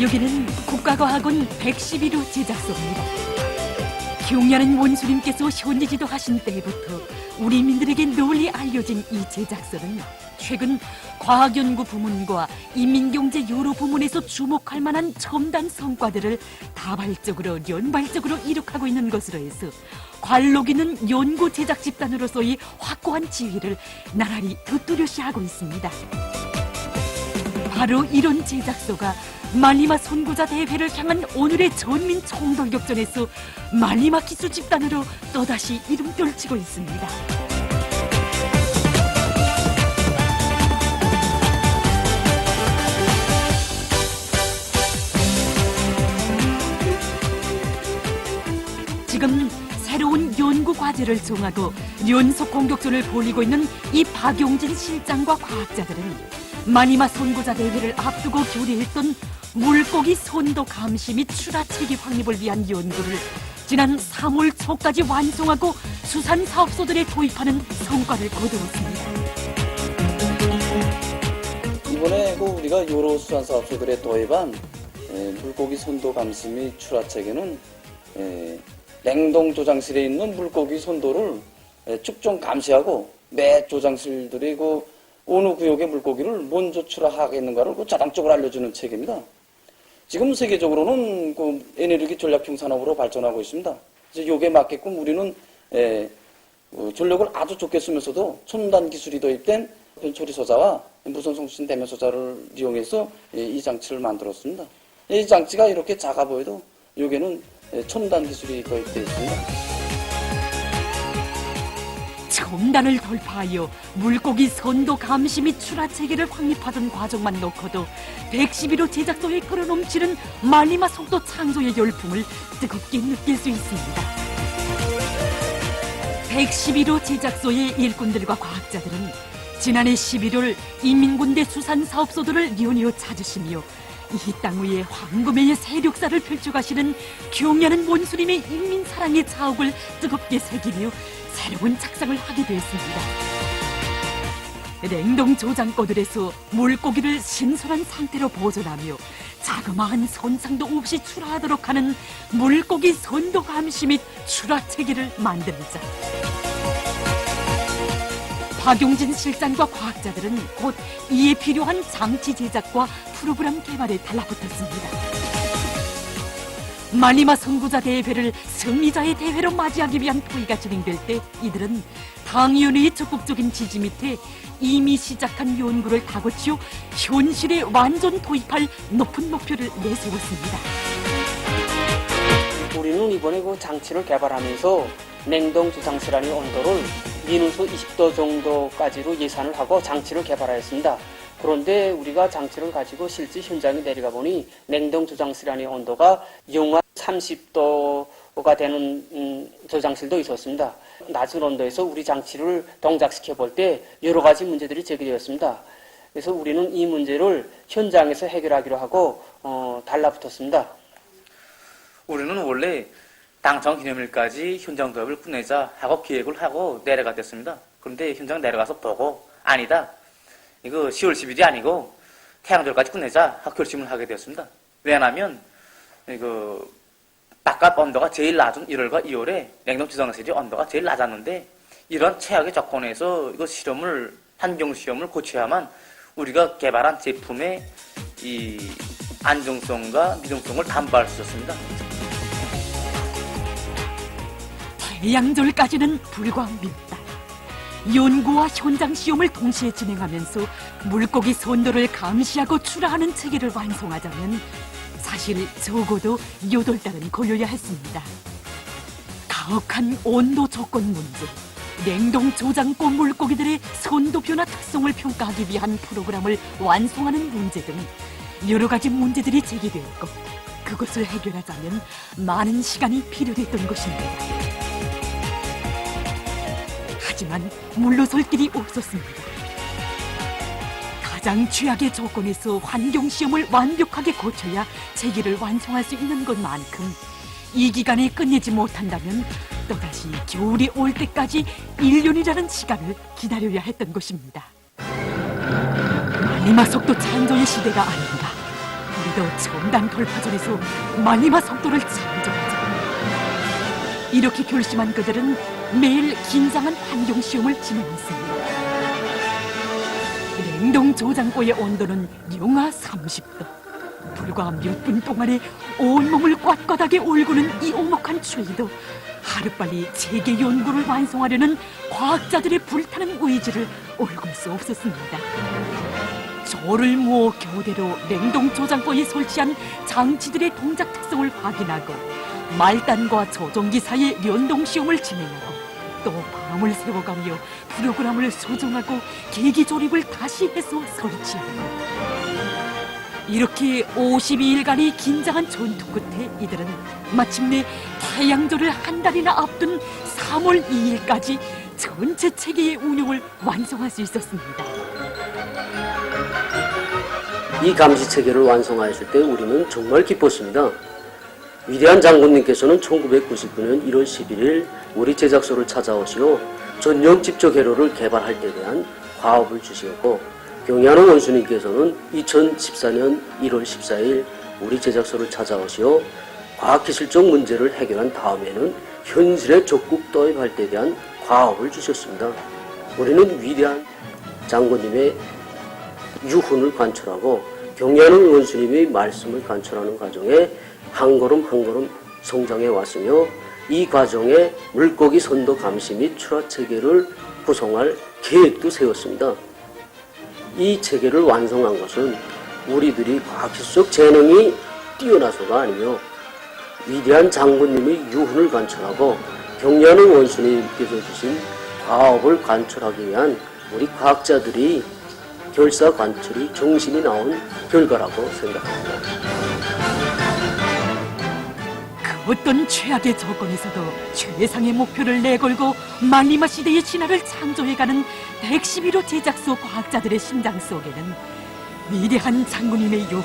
여기는 국가과학원 112로 제작소입니다. 경야는 원수님께서 현지지도 하신 때부터 우리 민들에게 널리 알려진 이 제작소는 최근 과학연구부문과 인민경제 여러 부문에서 주목할 만한 첨단 성과들을 다발적으로 연발적으로 이룩하고 있는 것으로 해서 관록있는 연구 제작 집단으로서의 확고한 지위를 나날이 더 뚜렷이하고 있습니다. 바로 이런 제작소가 말리마 선구자 대회를 향한 오늘의 전민 총돌격전에서 말리마 기수 집단으로 또다시 이름표를 치고 있습니다. 지금 새로운 연구 과제를 정하고 연속 공격전을 벌이고 있는 이 박용진 실장과 과학자들은 말리마 선구자 대회를 앞두고 교대했던 물고기 선도 감시 및 출하체계 확립을 위한 연구를 지난 3월 초까지 완성하고 수산사업소들에 도입하는 성과를 거두었습니다. 이번에 우리가 여러 수산사업소들에 도입한 물고기 선도 감시 및 출하체계는 냉동 조장실에 있는 물고기 선도를 축종 감시하고 매 조장실들이 어느 구역의 물고기를 먼저 출하하겠는가를 자동적으로 알려주는 체계입니다. 지금 세계적으로는 에너지 전략형 산업으로 발전하고 있습니다. 이제 여기에 맞게끔 우리는 전력을 아주 좋게 쓰면서도 첨단 기술이 도입된 변처리 소자와 무선송신 대면 소자를 이용해서 이 장치를 만들었습니다. 이 장치가 이렇게 작아 보여도 여기에는 첨단 기술이 도입되어 있습니다. 첨단을 돌파하여 물고기 선도 감시 및 출하 체계를 확립하던 과정만 놓고도 112로 제작소에 끌어넘치는 말리마 속도 창조의 열풍을 뜨겁게 느낄 수 있습니다. 112로 제작소의 일꾼들과 과학자들은 지난해 11월 인민군대 수산사업소들을 연이어 찾으시며 이 땅 위에 황금의 세력사를 펼쳐가시는 경야는 원수님의 인민사랑의 자욱을 뜨겁게 새기며 새로운 착상을 하게 되었습니다. 냉동 조장고들에서 물고기를 신선한 상태로 보존하며 자그마한 손상도 없이 출하하도록 하는 물고기 선도 감시 및 출하 체계를 만들자. 박용진 실장과 과학자들은 곧 이에 필요한 장치 제작과 프로그램 개발에 달라붙었습니다. 말리마 선구자 대회를 승리자의 대회로 맞이하기 위한 토의가 진행될 때 이들은 당위원회의 적극적인 지지 밑에 이미 시작한 연구를 다고치어 현실에 완전 도입할 높은 목표를 내세웠습니다. 우리는 이번에 장치를 개발하면서 냉동 주장실안의 온도를 미누스 20도 정도까지로 예산을 하고 장치를 개발하였습니다. 그런데 우리가 장치를 가지고 실제 현장에 내려가 보니 냉동 조장실안의 온도가 영하 30도가 되는 조장실도 있었습니다. 낮은 온도에서 우리 장치를 동작시켜 볼 때 여러 가지 문제들이 제기되었습니다. 그래서 우리는 이 문제를 현장에서 해결하기로 하고 달라붙었습니다. 우리는 원래 당청 기념일까지 현장 도입을 끝내자 하고 계획을 하고 내려갔댔습니다. 그런데 현장 내려가서 보고 아니다. 이거 10월 10일이 아니고 태양절까지 끝내자 하고 결심을 하게 되었습니다. 왜냐하면 이거 바깥 온도가 제일 낮은 1월과 2월에 냉동 지정실의 온도가 제일 낮았는데 이런 최악의 조건에서 이거 환경 시험을 거쳐야만 우리가 개발한 제품의 이 안정성과 미정성을 담보할 수 있었습니다. 태양절까지는 불과 몇 달. 연구와 현장 시험을 동시에 진행하면서 물고기 선도를 감시하고 출하하는 체계를 완성하자면 사실 적어도 8달은 걸려야 했습니다. 가혹한 온도 조건 문제, 냉동 조장고 물고기들의 선도 변화 특성을 평가하기 위한 프로그램을 완성하는 문제 등 여러 가지 문제들이 제기되었고 그것을 해결하자면 많은 시간이 필요됐던 것입니다. 하지만 물러설 길이 없었습니다. 가장 최악의 조건에서 환경시험을 완벽하게 거쳐야 체계를 완성할 수 있는 것만큼 이 기간에 끝내지 못한다면 또다시 겨울이 올 때까지 1년이라는 시간을 기다려야 했던 것입니다. 말리마 속도 창조의 시대가 아닌가. 우리도 첨단 돌파전에서 말리마 속도를 창조하자. 이렇게 결심한 그들은 매일 긴장한 환경 시험을 진행했습니다. 냉동 저장고의 온도는 영하 30도. 불과 몇 분 동안에 온몸을 꽉꽉하게 올구는 이 오목한 추위도 하루빨리 체계 연구를 완성하려는 과학자들의 불타는 의지를 올굴 수 없었습니다. 조를 모아 교대로 냉동 저장고에 설치한 장치들의 동작 특성을 확인하고 말단과 조종기 사이의 연동 시험을 진행하고 또 밤을 새워가며 프로그램을 수정하고 계기 조립을 다시 해서 설치하고 이렇게 52일간의 긴장한 전투 끝에 이들은 마침내 태양절을 한 달이나 앞둔 3월 2일까지 전체 체계의 운영을 완성할 수 있었습니다. 이 감시 체계를 완성하였을 때 우리는 정말 기뻤습니다. 위대한 장군님께서는 1999년 1월 11일 우리 제작소를 찾아오시어 전용 집적 회로를 개발할 때 대한 과업을 주시었고, 경희하는 원수님께서는 2014년 1월 14일 우리 제작소를 찾아오시어 과학기술적 문제를 해결한 다음에는 현실에 적극 도입할 때 대한 과업을 주셨습니다. 우리는 위대한 장군님의 유훈을 관철하고 경희하는 원수님의 말씀을 관철하는 과정에 한 걸음 한 걸음 성장해 왔으며, 이 과정에 물고기 선도 감시 및 출하 체계를 구성할 계획도 세웠습니다. 이 체계를 완성한 것은 우리들이 과학기술적 재능이 뛰어나서가 아니며 위대한 장군님의 유훈을 관철하고 경리하는 원수님께서 주신 과업을 관철하기 위한 우리 과학자들이 결사 관철이 정신이 나온 결과라고 생각합니다. 그 어떤 최악의 조건에서도 최상의 목표를 내걸고 말리마 시대의 진화를 창조해가는 111호 제작소 과학자들의 심장 속에는 위대한 장군님의 유훈,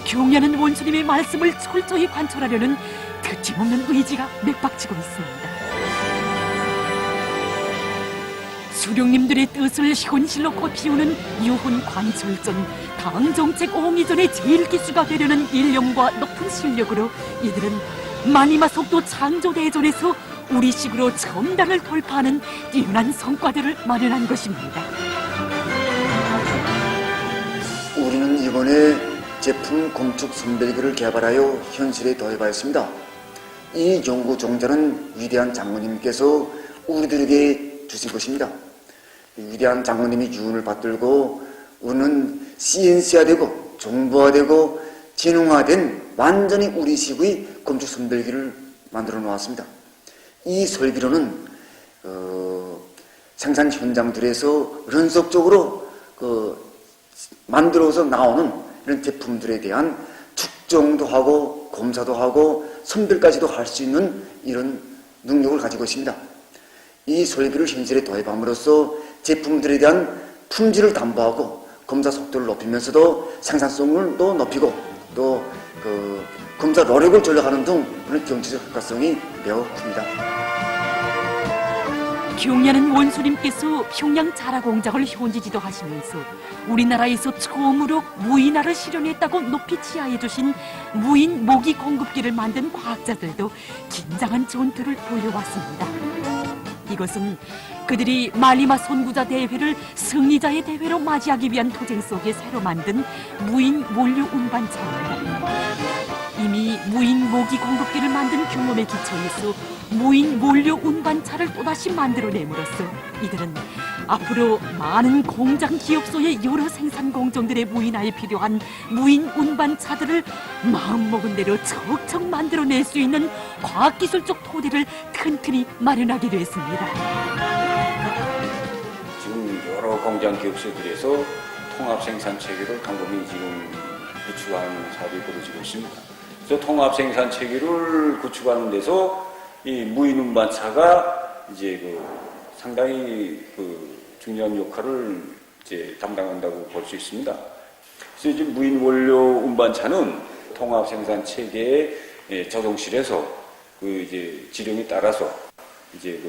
경려하는 원수님의 말씀을 철저히 관철하려는 그침없는 의지가 맥박치고 있습니다. 수령님들의 뜻을 현실로 꽃피우는 유훈 관철전, 당정책 옹이전의 제일 기수가 되려는 일념과 높은 실력으로 이들은 말리마 속도 창조대전에서 우리식으로 첨단을 돌파하는 뛰어난 성과들을 마련한 것입니다. 우리는 이번에 제품 건축 선별기를 개발하여 현실에 도입하였습니다. 이 연구 종자는 위대한 장군님께서 우리들에게 주신 것입니다. 위대한 장군님의 유언을 받들고 우리는 CNC화되고 정보화되고 지능화된 완전히 우리식의 건축 선별기를 만들어 놓았습니다. 이 설비로는 생산 현장들에서 연속적으로 만들어서 나오는 이런 제품들에 대한 측정도 하고 검사도 하고 선별까지도 할 수 있는 이런 능력을 가지고 있습니다. 이 설비를 현실에 도입함으로써 제품들에 대한 품질을 담보하고 검사 속도를 높이면서도 생산성을 높이고 또 검사 노력을 전략하는 등 그런 경제적 효과성이 매우 큽니다. 경려하는 원수님께서 평양 자라 공장을 현지 지도하시면서 우리나라에서 처음으로 무인화를 실현했다고 높이 치하해 주신 무인 모기 공급기를 만든 과학자들도 긴장한 전투를 벌여왔습니다. 이것은 그들이 말리마 선구자 대회를 승리자의 대회로 맞이하기 위한 투쟁 속에 새로 만든 무인 원료 운반차입니다. 이미 무인 모기 공급기를 만든 경험에 기초해서 무인 원료 운반차를 또다시 만들어냄으로써 이들은 앞으로 많은 공장 기업소의 여러 생산 공정들의 무인화에 필요한 무인 운반차들을 마음먹은 대로 척척 만들어낼 수 있는 과학기술적 토대를 튼튼히 마련하게 됐습니다. 지금 여러 공장 기업소들에서 통합 생산 체계를 꼼꼼히 지금 구축하는 사업이 벌어지고 있습니다. 그래서 통합 생산 체계를 구축하는 데서 이 무인 운반차가 이제 상당히 중요한 역할을 이제 담당한다고 볼 수 있습니다. 그래서 이제 무인 원료 운반차는 통합 생산 체계의 조종실에서 이제 지령에 따라서 이제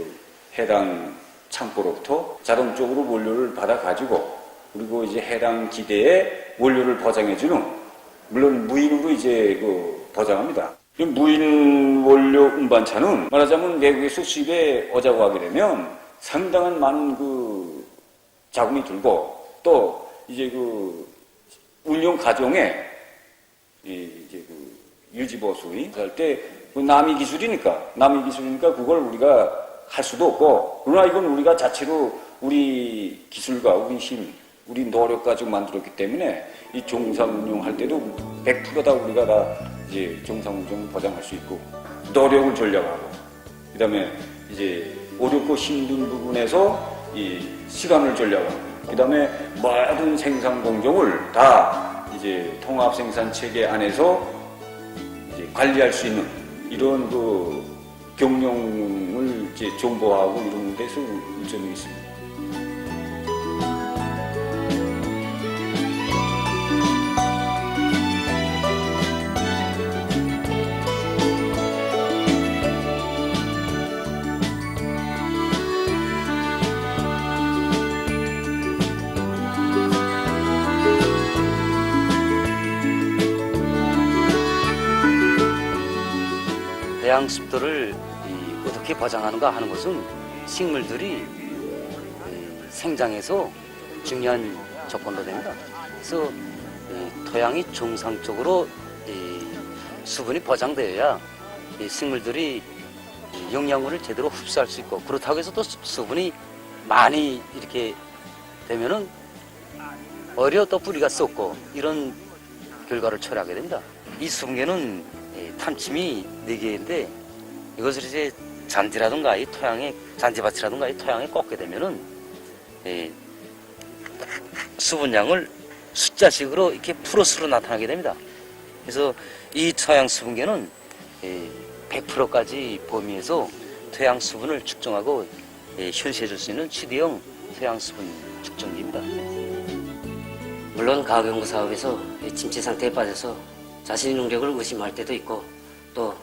해당 창고로부터 자동적으로 원료를 받아 가지고 그리고 이제 해당 기대에 원료를 포장해주는 물론 무인으로 이제 보장합니다. 이 무인 원료 운반차는 말하자면 외국에서 수입에 어자고 하게 되면 상당한 많은 자금이 들고 또 이제 운용 과정에 이제 유지보수인 할때 남이 기술이니까 그걸 우리가 할 수도 없고, 그러나 이건 우리가 자체로 우리 기술과 우리 힘, 우리 노력 가지고 만들었기 때문에 이 정상 운용할 때도 100% 다 우리가 다 이제 정상 운용 보장할 수 있고, 노력을 전략하고, 그 다음에 이제 어렵고 힘든 부분에서 이 시간을 전략하고, 그 다음에 모든 생산 공정을 다 이제 통합 생산 체계 안에서 이제 관리할 수 있는 이런 경영을 이제 정보하고 이런 데서 일점이 있습니다. 토양 습도를 어떻게 보장하는가 하는 것은 식물들이 생장에서 중요한 조건도 됩니다. 그래서 토양이 정상적으로 수분이 보장되어야 식물들이 영양분을 제대로 흡수할 수 있고, 그렇다고 해서 또 수분이 많이 이렇게 되면은 오히려 또 뿌리가 썩고 이런 결과를 초래하게 됩니다. 이 수분계는 탐침이 4개인데 이것을 이제 잔디라든가 이 토양에, 잔디밭이라든가 이 토양에 꽂게 되면은 수분량을 숫자식으로 이렇게 플러스로 나타나게 됩니다. 그래서 이 토양 수분계는 100%까지 범위에서 토양 수분을 측정하고 현시해줄 수 있는 최대형 토양 수분 측정기입니다. 물론 과학연구 사업에서 침체 상태에 빠져서 자신의 능력을 의심할 때도 있고, 또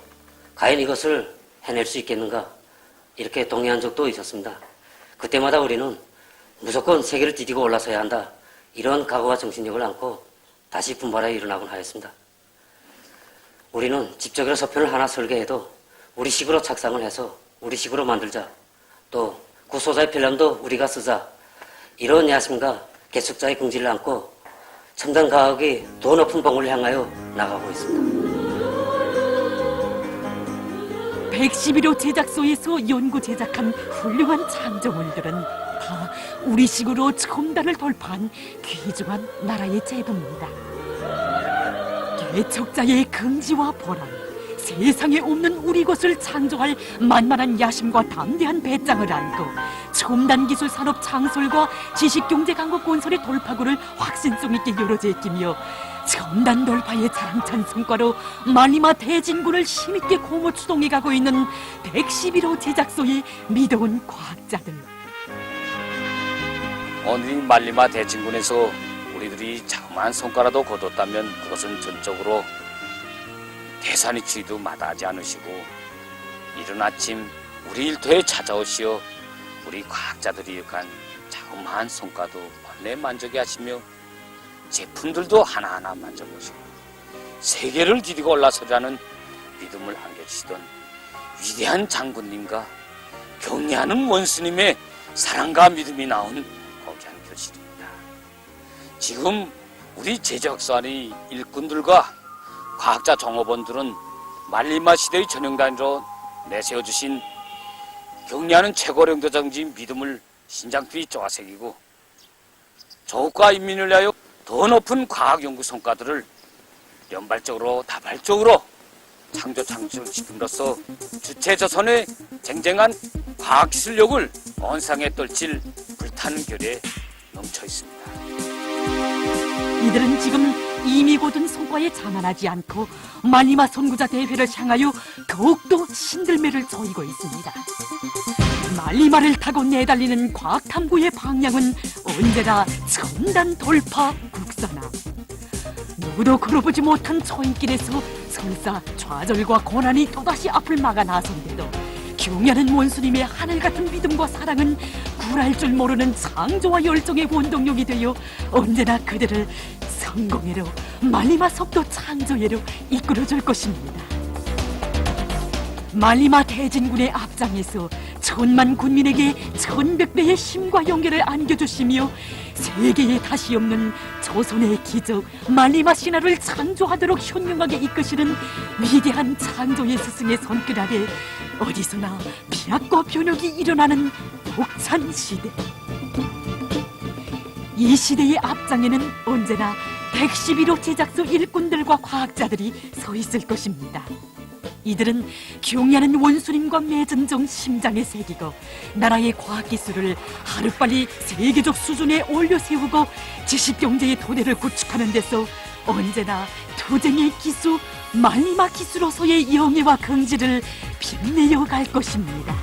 과연 이것을 해낼 수 있겠는가 이렇게 동의한 적도 있었습니다. 그때마다 우리는 무조건 세계를 디디고 올라서야 한다, 이런 각오와 정신력을 안고 다시 분발하여 일어나곤 하였습니다. 우리는 집적으로 서편을 하나 설계해도 우리식으로 착상을 해서 우리식으로 만들자, 또 구소자의 필름도 우리가 쓰자, 이런 야심과 개척자의 긍지를 안고 첨단 과학이 더 높은 봉우를 향하여 나가고 있습니다. 111호 제작소에서 연구 제작한 훌륭한 창조물들은 다 우리식으로 첨단을 돌파한 귀중한 나라의 제품입니다. 개척자의 긍지와 보람, 세상에 없는 우리 것을 창조할 만만한 야심과 담대한 배짱을 안고 첨단 기술 산업 창설과 지식경제 강국 건설의 돌파구를 확신성 있게 열어제끼며 첨단 돌파의 자랑찬 성과로 말리마 대진군을 힘있게 고무 추동해가고 있는 111호 제작소의 믿어온 과학자들. 오늘 이 말리마 대진군에서 우리들이 자그마한 성과라도 거뒀다면 그것은 전적으로 대산이 추이도 마다하지 않으시고, 이른 아침 우리 일터에 찾아오시어 우리 과학자들이 이룩한 자그마한 성과도 본래 만족해 하시며 제품들도 하나하나 만져보시고 세계를 디디고 올라서자는 믿음을 안겨주시던 위대한 장군님과 경애하는 원수님의 사랑과 믿음이 나온 거기한 교실입니다. 지금 우리 제작소 안의 일꾼들과 과학자 종업원들은 말리마 시대의 전형단으로 내세워주신 경리하는 최고령도 정지인 믿음을 신장필이 쪼아새기고 조국과 인민을 위하여 더 높은 과학 연구 성과들을 연발적으로 다발적으로 창조시킴으로써 주체조선의 쟁쟁한 과학기술력을 온상에 떨칠 불타는 결에 넘쳐 있습니다. 이들은 지금 이미 거둔 성과에 자만하지 않고 말리마 선구자 대회를 향하여 더욱더 신들매를 조이고 있습니다. 말리마를 타고 내달리는 과학탐구의 방향은 언제나 첨단 돌파 국산화. 누구도 걸어보지 못한 초인길에서 설사 좌절과 고난이 또다시 앞을 막아 나선데도 경애하는 원수님의 하늘같은 믿음과 사랑은 굴할 줄 모르는 창조와 열정의 원동력이 되어 언제나 그들을 성공회로 말리마 속도 창조회로 이끌어줄 것입니다. 말리마 대진군의 앞장에서 천만 군민에게 1100배의 힘과 용기를 안겨주시며 세계에 다시 없는 조선의 기적 말리마 신화를 창조하도록 현명하게 이끄시는 위대한 창조의 스승의 손길 아래 어디서나 비약과 변혁이 일어나는 벅찬 시대. 이 시대의 앞장에는 언제나 111호 제작소 일꾼들과 과학자들이 서 있을 것입니다. 이들은 경야는 원수님과 맺은 정 심장에 새기고 나라의 과학기술을 하루빨리 세계적 수준에 올려세우고 지식경제의 토대를 구축하는 데서 언제나 투쟁의 기수 말리마 기수로서의 영예와 긍지를 빛내어 갈 것입니다.